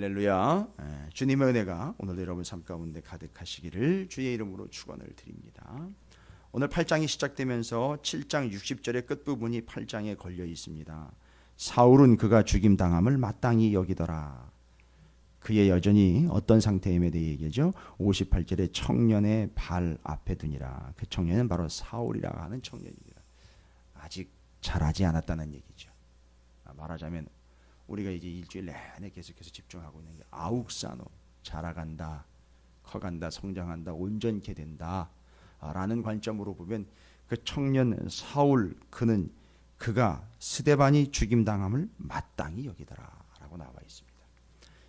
할렐루야. 주님의 은혜가 오늘 여러분 삶 가운데 가득하시기를 주의 이름으로 축원을 드립니다. 오늘 8장이 시작되면서 7장 60절의 끝부분이 8장에 걸려 있습니다. 사울은 그가 죽임당함을 마땅히 여기더라. 그의 여전히 어떤 상태임에 대해 얘기죠. 58절에 청년의 발 앞에 두니라. 그 청년은 바로 사울이라 하는 청년입니다. 아직 자라지 않았다는 얘기죠. 말하자면 우리가 이제 일주일 내내 계속해서 집중하고 있는 게 아욱산호, 자라간다, 커간다, 성장한다, 온전케 된다 라는 관점으로 보면 그 청년 사울 그가 스데반이 죽임당함을 마땅히 여기더라 라고 나와 있습니다.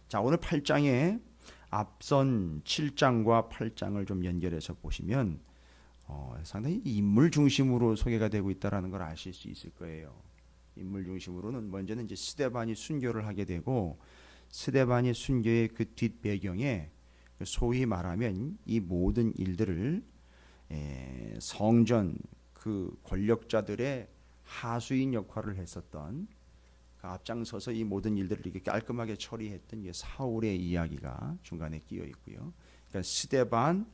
자, 오늘 8장에 앞선 7장과 8장을 좀 연결해서 보시면 상당히 인물 중심으로 소개가 되고 있다는 걸 아실 수 있을 거예요. 인물 중심으로는 먼저는 이제 스데반이 순교를 하게 되고, 스데반이 순교의 그 뒷 배경에 소위 말하면 이 모든 일들을 성전 그 권력자들의 하수인 역할을 했었던 그 앞장서서 이 모든 일들을 이렇게 깔끔하게 처리했던 게 사울의 이야기가 중간에 끼어 있고요. 그러니까 스데반,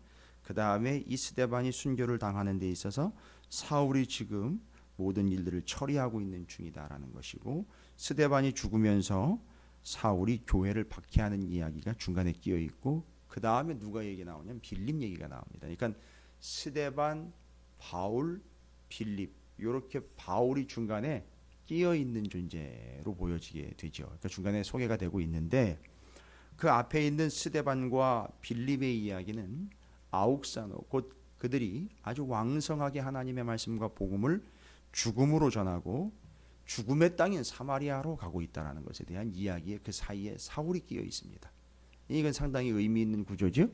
그 다음에 이 스데반이 순교를 당하는 데 있어서 사울이 지금 모든 일들을 처리하고 있는 중이다라는 것이고, 스데반이 죽으면서 사울이 교회를 박해하는 이야기가 중간에 끼어 있고, 그 다음에 누가 얘기 나오냐면 빌립 얘기가 나옵니다. 그러니까 스데반, 바울, 빌립, 이렇게 바울이 중간에 끼어 있는 존재로 보여지게 되죠. 그러니까 중간에 소개가 되고 있는데, 그 앞에 있는 스데반과 빌립의 이야기는 아욱산호, 곧 그들이 아주 왕성하게 하나님의 말씀과 복음을 죽음으로 전하고 죽음의 땅인 사마리아로 가고 있다는 것에 대한 이야기에 그 사이에 사울이 끼어 있습니다. 이건 상당히 의미 있는 구조죠.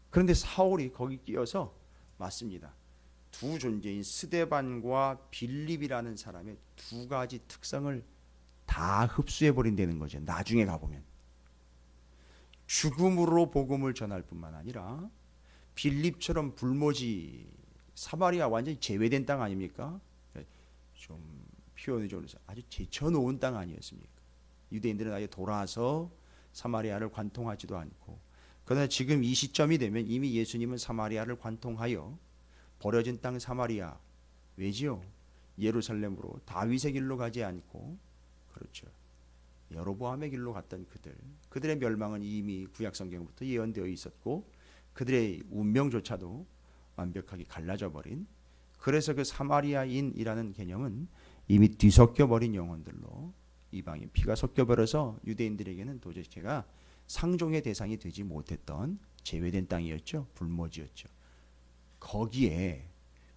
그런데 사울이 거기 끼어서 맞습니다. 두 존재인 스데반과 빌립이라는 사람의 두 가지 특성을 다 흡수해버린다는 거죠. 나중에 가보면 죽음으로 복음을 전할 뿐만 아니라 빌립처럼 불모지, 사마리아 완전히 제외된 땅 아닙니까? 좀 표현이 좀 아주 제쳐놓은 땅 아니었습니까? 유대인들은 아예 돌아서 사마리아를 관통하지도 않고, 그러나 지금 이 시점이 되면 이미 예수님은 사마리아를 관통하여 버려진 땅 사마리아, 왜지요? 예루살렘으로 다윗의 길로 가지 않고, 그렇죠, 여로보암의 길로 갔던 그들의 멸망은 이미 구약 성경부터 예언되어 있었고, 그들의 운명조차도 완벽하게 갈라져 버린, 그래서 그 사마리아인이라는 개념은 이미 뒤섞여 버린 영혼들로, 이방인 피가 섞여 버려서 유대인들에게는 도저히 제가 상종의 대상이 되지 못했던 제외된 땅이었죠. 불모지였죠. 거기에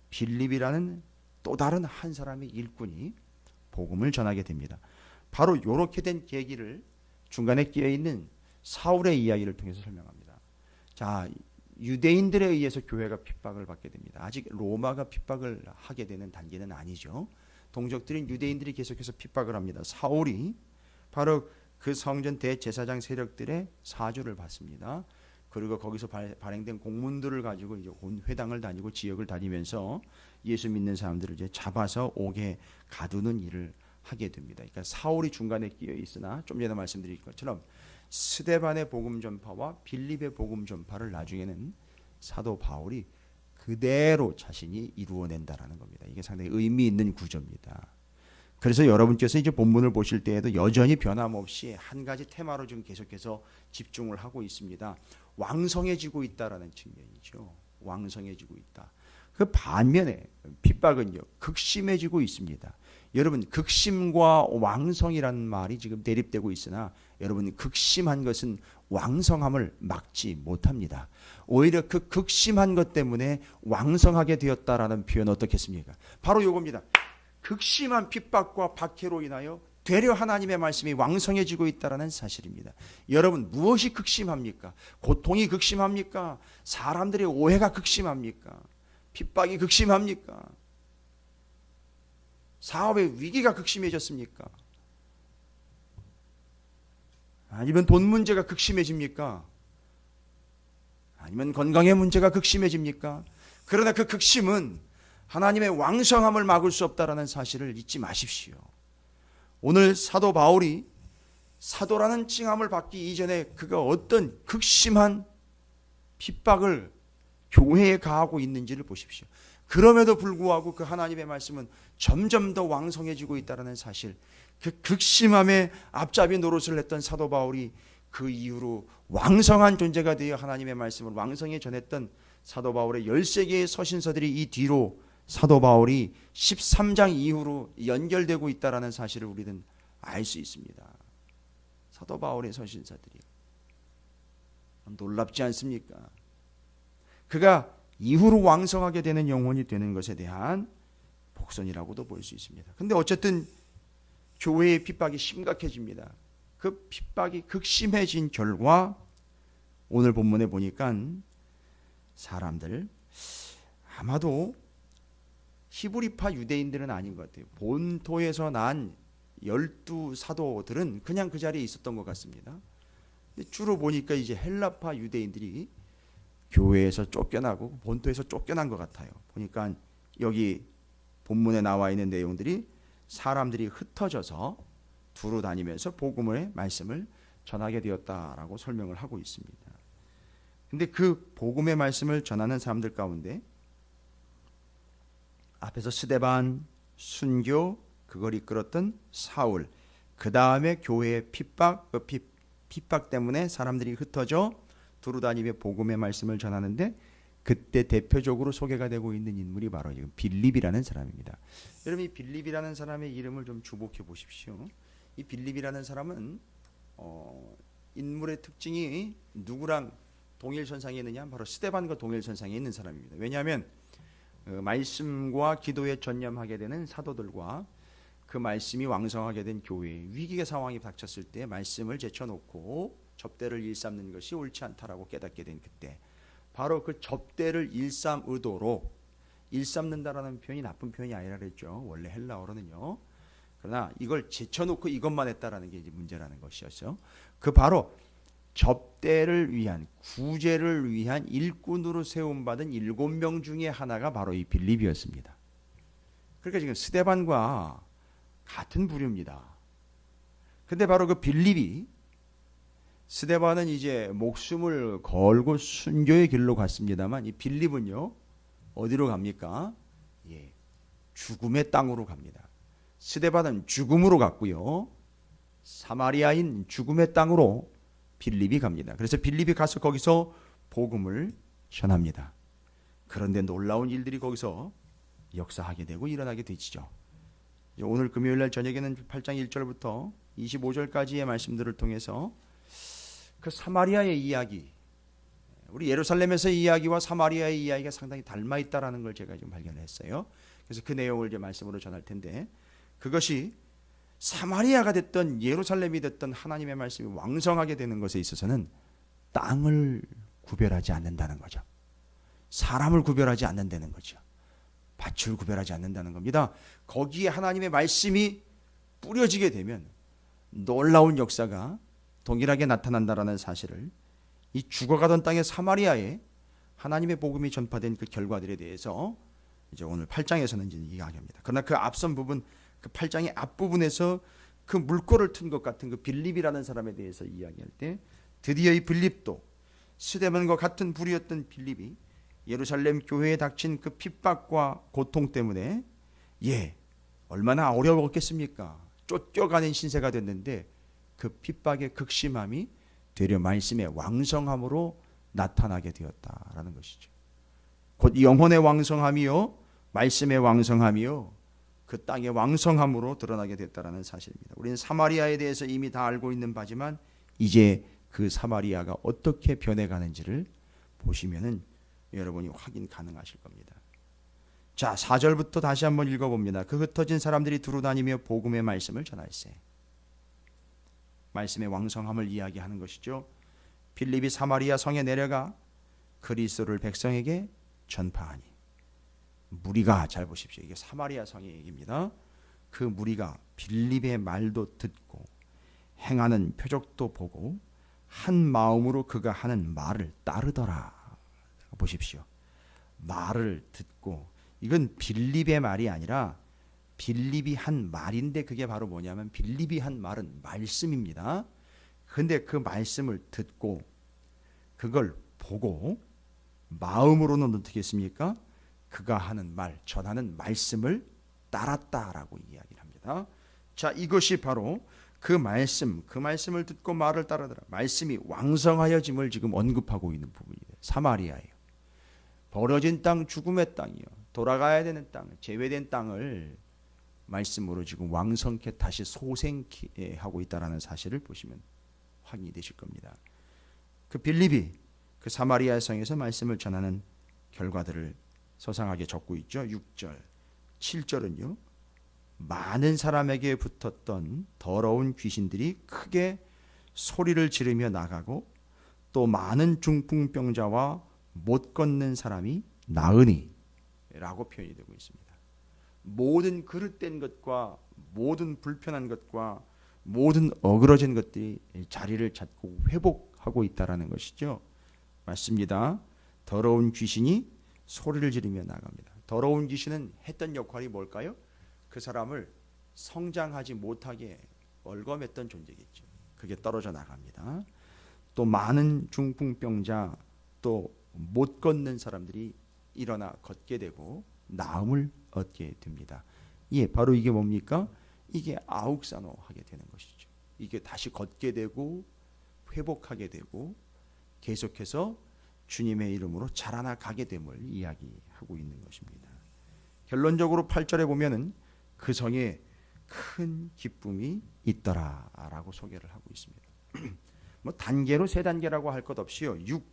빌립이라는 또 다른 한 사람의 일꾼이 복음을 전하게 됩니다. 바로 이렇게 된 계기를 중간에 끼어 있는 사울의 이야기를 통해서 설명합니다. 자, 유대인들에 의해서 교회가 핍박을 받게 됩니다. 아직 로마가 핍박을 하게 되는 단계는 아니죠. 동족들인 유대인들이 계속해서 핍박을 합니다. 사울이 바로 그 성전 대제사장 세력들의 사주를 받습니다. 그리고 거기서 발행된 공문들을 가지고 이제 온 회당을 다니고 지역을 다니면서 예수 믿는 사람들을 이제 잡아서 옥에 가두는 일을 하게 됩니다. 그러니까 사울이 중간에 끼어 있으나 좀 전에 말씀드린 것처럼 스데반의 복음 전파와 빌립의 복음 전파를 나중에는 사도 바울이 그대로 자신이 이루어낸다라는 겁니다. 이게 상당히 의미 있는 구조입니다. 그래서 여러분께서 이제 본문을 보실 때에도 여전히 변함없이 한 가지 테마로 지금 계속해서 집중을 하고 있습니다. 왕성해지고 있다라는 측면이죠. 왕성해지고 있다. 그 반면에 핍박은요, 극심해지고 있습니다. 여러분, 극심과 왕성이라는 말이 지금 대립되고 있으나 여러분, 극심한 것은 왕성함을 막지 못합니다. 오히려 그 극심한 것 때문에 왕성하게 되었다라는 표현 어떻겠습니까? 바로 이겁니다. 극심한 핍박과 박해로 인하여 되려 하나님의 말씀이 왕성해지고 있다는 사실입니다. 여러분, 무엇이 극심합니까? 고통이 극심합니까? 사람들의 오해가 극심합니까? 핍박이 극심합니까? 사업의 위기가 극심해졌습니까? 아니면 돈 문제가 극심해집니까? 아니면 건강의 문제가 극심해집니까? 그러나 그 극심은 하나님의 왕성함을 막을 수 없다라는 사실을 잊지 마십시오. 오늘 사도 바울이 사도라는 칭함을 받기 이전에 그가 어떤 극심한 핍박을 교회에 가하고 있는지를 보십시오. 그럼에도 불구하고 그 하나님의 말씀은 점점 더 왕성해지고 있다는 사실, 그 극심함에 앞잡이 노릇을 했던 사도 바울이 그 이후로 왕성한 존재가 되어 하나님의 말씀을 왕성히 전했던 사도 바울의 13개의 서신서들이 이 뒤로 사도 바울이 13장 이후로 연결되고 있다는 사실을 우리는 알 수 있습니다. 사도 바울의 서신서들이 놀랍지 않습니까? 그가 이후로 왕성하게 되는 영혼이 되는 것에 대한 복선이라고도 볼 수 있습니다. 근데 어쨌든 교회의 핍박이 심각해집니다. 그 핍박이 극심해진 결과 오늘 본문에 보니까 사람들, 아마도 히브리파 유대인들은 아닌 것 같아요. 본토에서 난 12사도들은 그냥 그 자리에 있었던 것 같습니다. 주로 보니까 이제 헬라파 유대인들이 교회에서 쫓겨나고 본토에서 쫓겨난 것 같아요. 보니까 여기 본문에 나와 있는 내용들이 사람들이 흩어져서 두루 다니면서 복음의 말씀을 전하게 되었다라고 설명을 하고 있습니다. 근데 그 복음의 말씀을 전하는 사람들 가운데 앞에서 스데반, 순교, 그걸 이끌었던 사울, 그 다음에 교회의 핍박, 그 핍박 때문에 사람들이 흩어져 두루 다니며 복음의 말씀을 전하는데 그때 대표적으로 소개가 되고 있는 인물이 바로 지금 빌립이라는 사람입니다. 여러분, 이 빌립이라는 사람의 이름을 좀 주목해 보십시오. 이 빌립이라는 사람은 인물의 특징이 누구랑 동일선상에 있느냐? 바로 스데반과 동일선상에 있는 사람입니다. 왜냐하면 말씀과 기도에 전념하게 되는 사도들과 그 말씀이 왕성하게 된 교회, 위기의 상황이 닥쳤을 때 말씀을 제쳐놓고 접대를 일삼는 것이 옳지 않다라고 깨닫게 된 그때, 바로 그 접대를 일삼의도로, 일삼는다라는 표현이 나쁜 표현이 아니라 그랬죠. 원래 헬라어로는요. 그러나 이걸 제쳐놓고 이것만 했다라는 게 이제 문제라는 것이었죠. 그 바로 접대를 위한, 구제를 위한 일꾼으로 세움받은 7명 중에 하나가 바로 이 빌립이었습니다. 그러니까 지금 스데반과 같은 부류입니다. 근데 바로 그 빌립이, 스데반은 이제 목숨을 걸고 순교의 길로 갔습니다만 이 빌립은요, 어디로 갑니까? 죽음의 땅으로 갑니다. 스데반은 죽음으로 갔고요, 사마리아인 죽음의 땅으로 빌립이 갑니다. 그래서 빌립이 가서 거기서 복음을 전합니다. 그런데 놀라운 일들이 거기서 역사하게 되고 일어나게 되지죠. 오늘 금요일날 저녁에는 8장 1절부터 25절까지의 말씀들을 통해서 그 사마리아의 이야기, 우리 예루살렘에서의 이야기와 사마리아의 이야기가 상당히 닮아 있다라는 걸 제가 좀 발견했어요. 그래서 그 내용을 이제 말씀으로 전할 텐데, 그것이 사마리아가 됐던 예루살렘이 됐던 하나님의 말씀이 왕성하게 되는 것에 있어서는 땅을 구별하지 않는다는 거죠. 사람을 구별하지 않는다는 거죠. 밭을 구별하지 않는다는 겁니다. 거기에 하나님의 말씀이 뿌려지게 되면 놀라운 역사가 동일하게 나타난다라는 사실을, 이 죽어가던 땅의 사마리아에 하나님의 복음이 전파된 그 결과들에 대해서 이제 오늘 8장에서는 이제 이야기합니다. 그러나 그 앞선 부분, 그 8장의 앞부분에서 그 물꼬를 튼 것 같은 그 빌립이라는 사람에 대해서 이야기할 때, 드디어 이 빌립도, 스데반과 같은 부류였던 빌립이 예루살렘 교회에 닥친 그 핍박과 고통 때문에 얼마나 어려웠겠습니까? 쫓겨가는 신세가 됐는데 그 핍박의 극심함이 되려 말씀의 왕성함으로 나타나게 되었다라는 것이죠. 곧 영혼의 왕성함이요, 말씀의 왕성함이요, 그 땅의 왕성함으로 드러나게 됐다라는 사실입니다. 우리는 사마리아에 대해서 이미 다 알고 있는 바지만 이제 그 사마리아가 어떻게 변해가는지를 보시면은 여러분이 확인 가능하실 겁니다. 자, 4절부터 다시 한번 읽어봅니다. 그 흩어진 사람들이 두루 다니며 복음의 말씀을 전할세. 말씀의 왕성함을 이야기하는 것이죠. 빌립이 사마리아 성에 내려가 그리스도를 백성에게 전파하니, 무리가, 잘 보십시오, 이게 사마리아 성의 얘기입니다. 그 무리가 빌립의 말도 듣고 행하는 표적도 보고 한 마음으로 그가 하는 말을 따르더라. 보십시오. 말을 듣고, 이건 빌립의 말이 아니라 빌립이 한 말인데 그게 바로 뭐냐면 빌립이 한 말은 말씀입니다. 근데 그 말씀을 듣고 그걸 보고 마음으로는 어떻게 했습니까? 그가 하는 말, 전하는 말씀을 따랐다라고 이야기를 합니다. 자, 이것이 바로 그 말씀을 듣고 말을 따르더라. 말씀이 왕성하여짐을 지금 언급하고 있는 부분이에요. 사마리아예요. 버려진 땅, 죽음의 땅이요. 돌아가야 되는 땅, 제외된 땅을 말씀으로 지금 왕성케 다시 소생하고 있다라는 사실을 보시면 확인이 되실 겁니다. 그 빌립이 그 사마리아 성에서 말씀을 전하는 결과들을 소상하게 적고 있죠. 6절, 7절은요. 많은 사람에게 붙었던 더러운 귀신들이 크게 소리를 지르며 나가고 또 많은 중풍병자와 못 걷는 사람이 나으니 라고 표현이 되고 있습니다. 모든 그릇된 것과 모든 불편한 것과 모든 어그러진 것들이 자리를 찾고 회복하고 있다라는 것이죠. 맞습니다. 더러운 귀신이 소리를 지르며 나갑니다. 더러운 귀신은 했던 역할이 뭘까요? 그 사람을 성장하지 못하게 얼검했던 존재겠죠. 그게 떨어져 나갑니다. 또 많은 중풍병자, 또 못 걷는 사람들이 일어나 걷게 되고 나음을 얻게 됩니다. 예, 바로 이게 뭡니까? 이게 아욱사노 하게 되는 것이죠. 이게 다시 걷게 되고 회복하게 되고 계속해서 주님의 이름으로 자라나가게 됨을 이야기하고 있는 것입니다. 결론적으로 8절에 보면은 그 성에 큰 기쁨이 있더라라고 소개를 하고 있습니다. 뭐 단계로 세 단계라고 할 것 없이요. 6,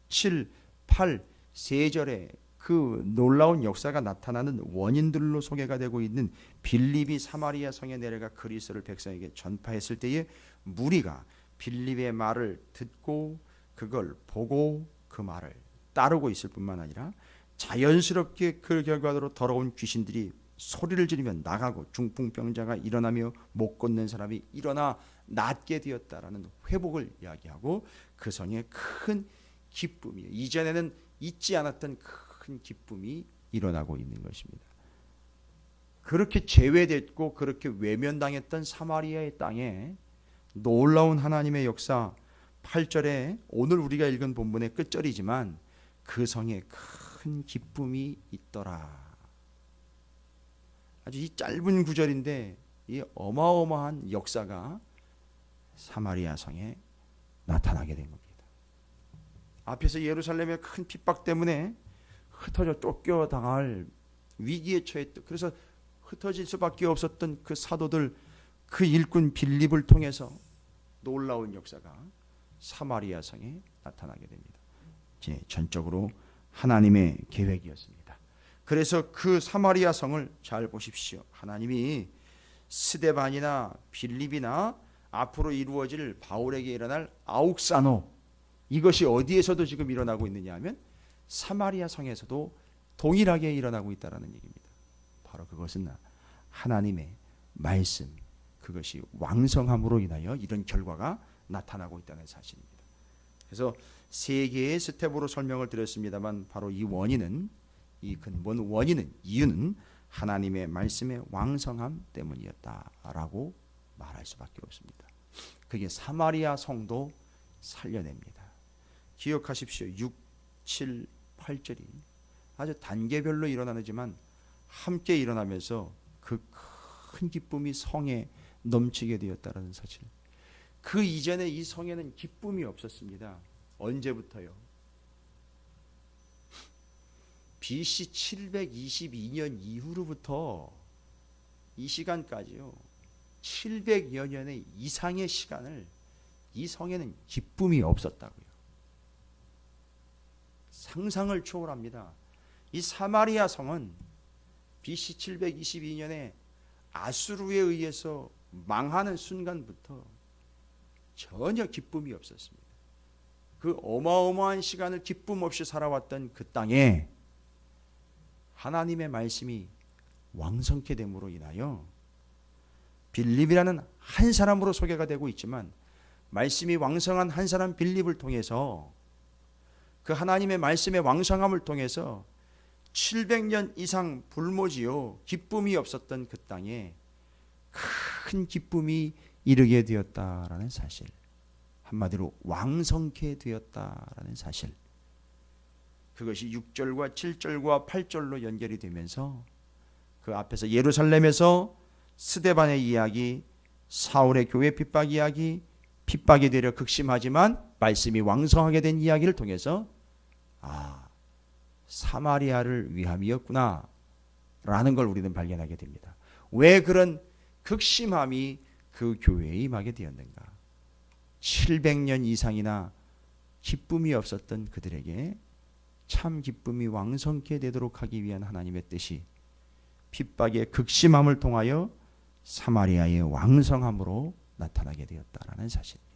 7, 8 세 절에 그 놀라운 역사가 나타나는 원인들로 소개가 되고 있는 빌립이 사마리아 성에 내려가 그리스도를 백성에게 전파했을 때에 무리가 빌립의 말을 듣고 그걸 보고 그 말을 따르고 있을 뿐만 아니라 자연스럽게 그 결과로 더러운 귀신들이 소리를 지르며 나가고 중풍병자가 일어나며 못 걷는 사람이 일어나 낫게 되었다라는 회복을 이야기하고 그 성에 큰 기쁨이, 이전에는 있지 않았던 큰 기쁨이 일어나고 있는 것입니다. 그렇게 제외됐고 그렇게 외면당했던 사마리아의 땅에 놀라운 하나님의 역사, 8절에 오늘 우리가 읽은 본문의 끝절이지만 그 성에 큰 기쁨이 있더라. 아주 이 짧은 구절인데 이 어마어마한 역사가 사마리아 성에 나타나게 된 겁니다. 앞에서 예루살렘의 큰 핍박 때문에 흩어져 쫓겨당할 위기에 처했던, 그래서 흩어질 수밖에 없었던 그 사도들, 그 일꾼 빌립을 통해서 놀라운 역사가 사마리아 성에 나타나게 됩니다. 이제 전적으로 하나님의 계획이었습니다. 그래서 그 사마리아 성을 잘 보십시오. 하나님이 스데반이나 빌립이나 앞으로 이루어질 바울에게 일어날 아욱사노, 이것이 어디에서도 지금 일어나고 있느냐 하면 사마리아 성에서도 동일하게 일어나고 있다는 얘기입니다. 바로 그것은 하나님의 말씀, 그것이 왕성함으로 인하여 이런 결과가 나타나고 있다는 사실입니다. 그래서 세 개의 스텝으로 설명을 드렸습니다만 바로 이 원인은, 이 근본 원인은, 이유는 하나님의 말씀의 왕성함 때문이었다라고 말할 수밖에 없습니다. 그게 사마리아 성도 살려냅니다. 기억하십시오. 6, 7, 8절이 아주 단계별로 일어나지만 함께 일어나면서 그 큰 기쁨이 성에 넘치게 되었다는 사실. 그 이전에 이 성에는 기쁨이 없었습니다. 언제부터요? BC 722년 이후로부터 이 시간까지요. 700여 년의 이상의 시간을 이 성에는 기쁨이 없었다고요. 상상을 초월합니다. 이 사마리아 성은 BC 722년에 아수르에 의해서 망하는 순간부터 전혀 기쁨이 없었습니다. 그 어마어마한 시간을 기쁨 없이 살아왔던 그 땅에 하나님의 말씀이 왕성케 됨으로 인하여 빌립이라는 한 사람으로 소개가 되고 있지만 말씀이 왕성한 한 사람 빌립을 통해서 그 하나님의 말씀의 왕성함을 통해서 700년 이상 불모지요 기쁨이 없었던 그 땅에 큰 기쁨이 이르게 되었다라는 사실, 한마디로 왕성케 되었다라는 사실, 그것이 6절과 7절과 8절로 연결이 되면서 그 앞에서 예루살렘에서 스데반의 이야기, 사울의 교회 핍박 이야기, 핍박이 되려 극심하지만 말씀이 왕성하게 된 이야기를 통해서 사마리아를 위함이었구나 라는 걸 우리는 발견하게 됩니다. 왜 그런 극심함이 그 교회에 임하게 되었는가? 700년 이상이나 기쁨이 없었던 그들에게 참 기쁨이 왕성케 되도록 하기 위한 하나님의 뜻이 핍박의 극심함을 통하여 사마리아의 왕성함으로 나타나게 되었다라는 사실입니다.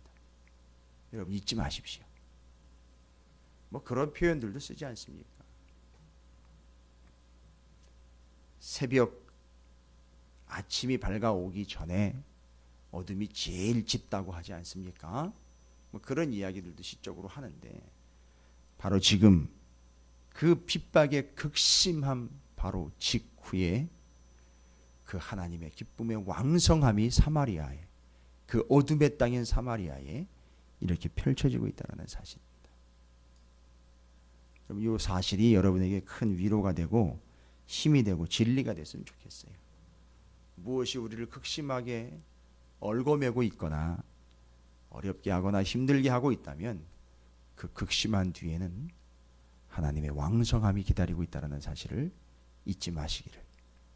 여러분 잊지 마십시오. 뭐 그런 표현들도 쓰지 않습니까? 새벽 아침이 밝아오기 전에 어둠이 제일 짙다고 하지 않습니까? 뭐 그런 이야기들도 시적으로 하는데 바로 지금 그 핍박의 극심함 바로 직후에 그 하나님의 기쁨의 왕성함이 사마리아에, 그 어둠의 땅인 사마리아에 이렇게 펼쳐지고 있다는 사실입니다. 그럼 이 사실이 여러분에게 큰 위로가 되고 힘이 되고 진리가 됐으면 좋겠어요. 무엇이 우리를 극심하게 얽어매고 있거나 어렵게 하거나 힘들게 하고 있다면 그 극심한 뒤에는 하나님의 왕성함이 기다리고 있다는 사실을 잊지 마시기를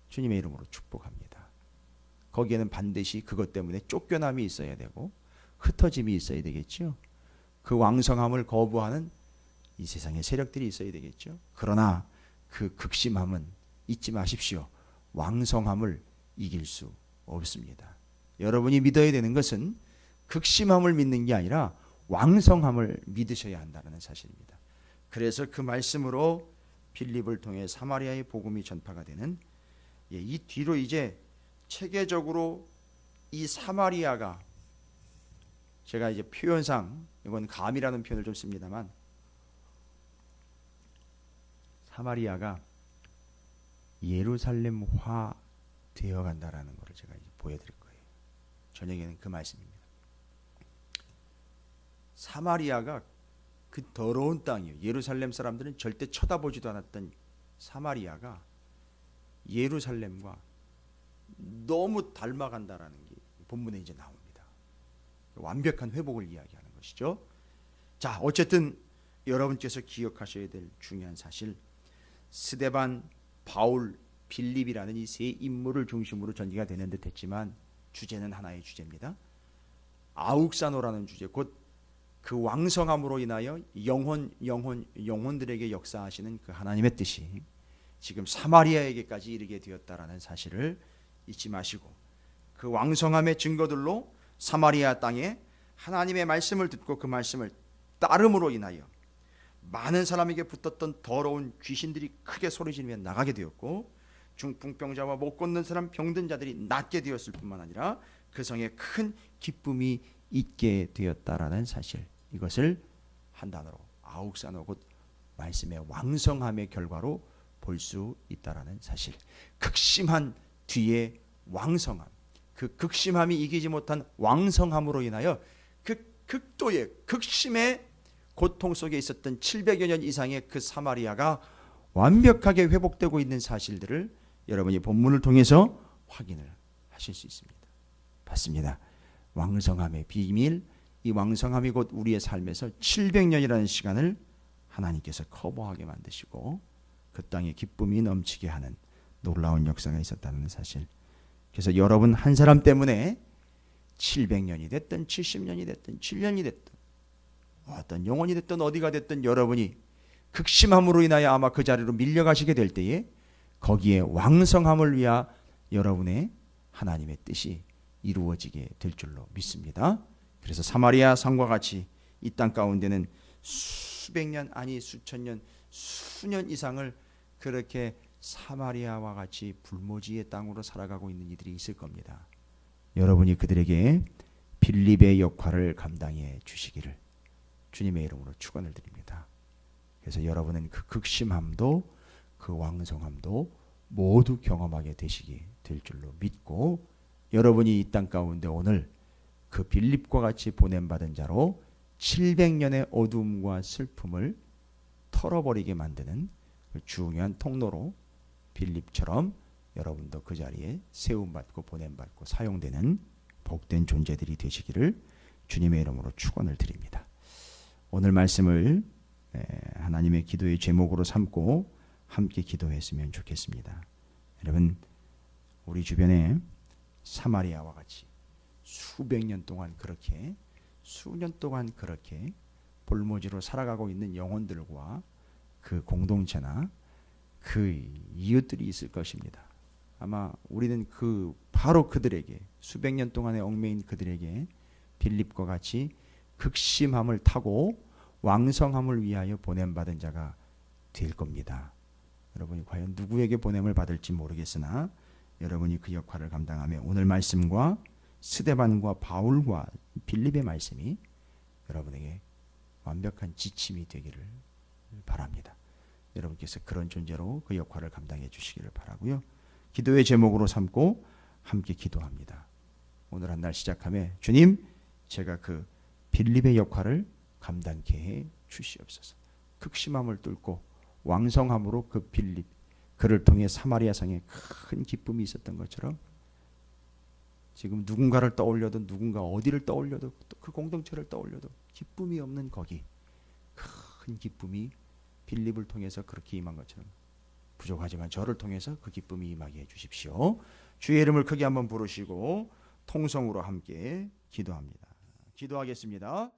주님의 이름으로 축복합니다. 거기에는 반드시 그것 때문에 쫓겨남이 있어야 되고 흩어짐이 있어야 되겠죠. 그 왕성함을 거부하는 이 세상의 세력들이 있어야 되겠죠. 그러나 그 극심함은 잊지 마십시오. 왕성함을 이길 수 없습니다. 여러분이 믿어야 되는 것은 극심함을 믿는 게 아니라 왕성함을 믿으셔야 한다는 사실입니다. 그래서 그 말씀으로 빌립을 통해 사마리아의 복음이 전파가 되는, 이 뒤로 이제 체계적으로 이 사마리아가, 제가 이제 표현상 이건 감이라는 표현을 좀 씁니다만, 사마리아가 예루살렘화 되어 간다라는 것을 제가 이제 보여드릴 거예요. 저녁에는 그 말씀입니다. 사마리아가 그 더러운 땅이에요. 예루살렘 사람들은 절대 쳐다보지도 않았던 사마리아가 예루살렘과 너무 닮아간다라는 게 본문에 이제 나옵니다. 완벽한 회복을 이야기하는 것이죠. 자, 어쨌든 여러분께서 기억하셔야 될 중요한 사실, 스데반, 바울, 빌립이라는 이 세 인물을 중심으로 전개가 되는 듯 했지만 주제는 하나의 주제입니다. 아욱사노라는 주제, 곧 그 왕성함으로 인하여 영혼들에게 역사하시는 그 하나님의 뜻이 지금 사마리아에게까지 이르게 되었다라는 사실을 잊지 마시고, 그 왕성함의 증거들로 사마리아 땅에 하나님의 말씀을 듣고 그 말씀을 따름으로 인하여 많은 사람에게 붙었던 더러운 귀신들이 크게 소리지르며 나가게 되었고, 중풍병자와 못 걷는 사람, 병든 자들이 낫게 되었을 뿐만 아니라 그 성에 큰 기쁨이 있게 되었다라는 사실, 이것을 한 단어로 아욱사노, 곧 말씀의 왕성함의 결과로 볼 수 있다라는 사실. 극심한 뒤에 왕성함, 그 극심함이 이기지 못한 왕성함으로 인하여 그 극도의 극심의 고통 속에 있었던 700여 년 이상의 그 사마리아가 완벽하게 회복되고 있는 사실들을 여러분이 본문을 통해서 확인을 하실 수 있습니다. 봤습니다. 왕성함의 비밀, 이 왕성함이 곧 우리의 삶에서 700년이라는 시간을 하나님께서 커버하게 만드시고 그 땅에 기쁨이 넘치게 하는 놀라운 역사가 있었다는 사실. 그래서 여러분 한 사람 때문에 700년이 됐든 70년이 됐든 7년이 됐든 어떤 영혼이 됐든 어디가 됐든 여러분이 극심함으로 인하여 아마 그 자리로 밀려가시게 될 때에 거기에 왕성함을 위하 여러분의 하나님의 뜻이 이루어지게 될 줄로 믿습니다. 그래서 사마리아 상과 같이 이 땅 가운데는 수백 년, 아니 수천 년, 수년 이상을 그렇게 사마리아와 같이 불모지의 땅으로 살아가고 있는 이들이 있을 겁니다. 여러분이 그들에게 빌립의 역할을 감당해 주시기를 주님의 이름으로 축원을 드립니다. 그래서 여러분은 그 극심함도 그 왕성함도 모두 경험하게 되시게 될 줄로 믿고, 여러분이 이 땅 가운데 오늘 그 빌립과 같이 보냄받은 자로 700년의 어둠과 슬픔을 털어버리게 만드는 그 중요한 통로로 빌립처럼 여러분도 그 자리에 세움받고 보냄받고 사용되는 복된 존재들이 되시기를 주님의 이름으로 축원을 드립니다. 오늘 말씀을 하나님의 기도의 제목으로 삼고 함께 기도했으면 좋겠습니다. 여러분, 우리 주변에 사마리아와 같이 수백 년 동안 그렇게, 수년 동안 그렇게 볼모지로 살아가고 있는 영혼들과 그 공동체나 그 이웃들이 있을 것입니다. 아마 우리는 바로 그들에게, 수백 년 동안의 얽매인 그들에게 빌립과 같이 극심함을 타고 왕성함을 위하여 보냄받은 자가 될 겁니다. 여러분이 과연 누구에게 보냄을 받을지 모르겠으나 여러분이 그 역할을 감당하며 오늘 말씀과 스데반과 바울과 빌립의 말씀이 여러분에게 완벽한 지침이 되기를 바랍니다. 여러분께서 그런 존재로 그 역할을 감당해 주시기를 바라고요. 기도의 제목으로 삼고 함께 기도합니다. 오늘 한 날 시작하며 주님, 제가 그 빌립의 역할을 감당케 해 주시옵소서. 극심함을 뚫고 왕성함으로 그 빌립, 그를 통해 사마리아 성에 큰 기쁨이 있었던 것처럼 지금 누군가를 떠올려도, 누군가 어디를 떠올려도, 그 공동체를 떠올려도 기쁨이 없는 거기, 큰 기쁨이 빌립을 통해서 그렇게 임한 것처럼 부족하지만 저를 통해서 그 기쁨이 임하게 해주십시오. 주의 이름을 크게 한번 부르시고 통성으로 함께 기도합니다. 기도하겠습니다.